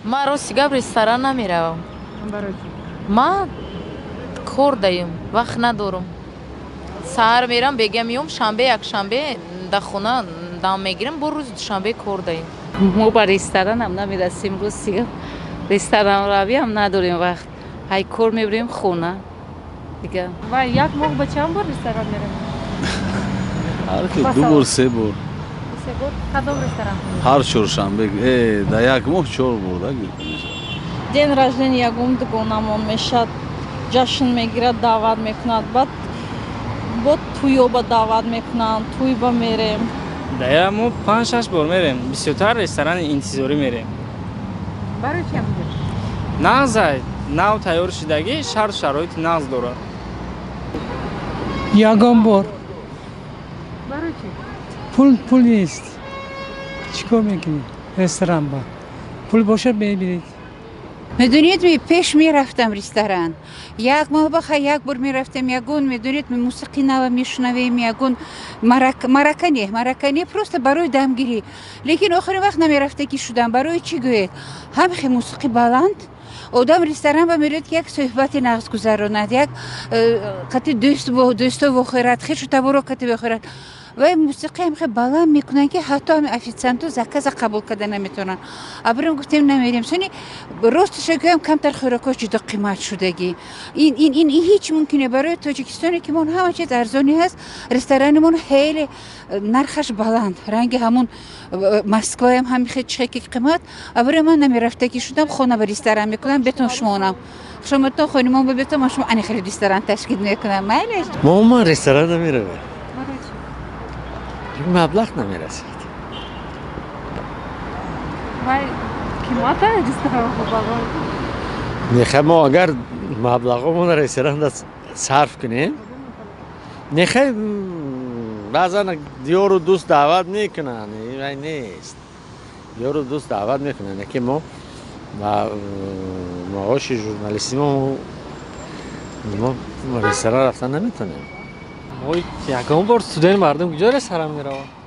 من راستی گپ رستوران نمیروم. من کار دارم، وقت ندارم. سحر میرم بگم میام شنبه یک شنبه در خونه دام میگیرم، بر روز شنبه کار داریم. ما با رستوران هم نمیرسیم، روز دیگه رستوران روی هم نداریم وقت. های کار میبریم خونه دیگه. و یک ماه به چند بار رستوران میریم؟ هر دو بار سه بار. سه بار کدام رستوران؟ هر چهارشنبه در یک ماه 4 بار. День рождения ягум дгонамон мешад, ҷашн мегирад, даъват мекунад, баъд бо туйёба даъват мекунанд, туйба мерем. Да мо 5-6 бор мерем, бисёртар ресторани интизорӣ мерем. برای چی هم می‌گیری؟ нағз нав тайёр шудагӣ шарту шароити нағз дорад. یگان بار برای چی؟ پول نیست چیکار میکنی؟ رستوران با پول باشه ببینید. میدونید پیش میرفتم رستوران یک ماه بخواه یک بار میرفتم یگون میدونید موسیقی نو میشنویم یگون مرکنی پروست برای دمگیری لیکن آخر وقت نمیرفته که شدم برای چی گوید هم خیلی موسیقی بلند آدم رستوران با میرد که یک صحبت نغز گذراند یک قطع دوست بخورد خیلی تبارو قطع بخورد و موسیقی هم خیلی بلند میکنن که حتی هم افیسانتو زکاز قبول کرده نمیتونن. ابرم گفتیم نمیریم. سونی راستش گویم کمتر خوراکاش جدا قیمت شدگی. این هیچ ممکنه برای تاجیکستانی که من همه چیز ارزانی هست. رستورانمون خیلی نرخش بلند. رنگ همون مسکو هم خیلی چقدر قیمت. ابرم من نمیرفته که شدم خونه به رستوران میکنم بهتون شمونم. شما تو خونمون به بهتون شما انی خیلی رستوران تشکیل میکنم. معلش. ما رستوران نمیرم. مبلغ نمیرسید. وای قیمت رستوران خوبه. نخه ما اگر مبلغمون رستوران صرف کنیم نخه بعضا دیار و دوست دعوت میکنن این نیست دیار و دوست دعوت میکنن که ما معاش ژورنالیستی ما رستوران رفتن نمیتونیم. ما یگان بار سودن مردم کجا رستوران میروند؟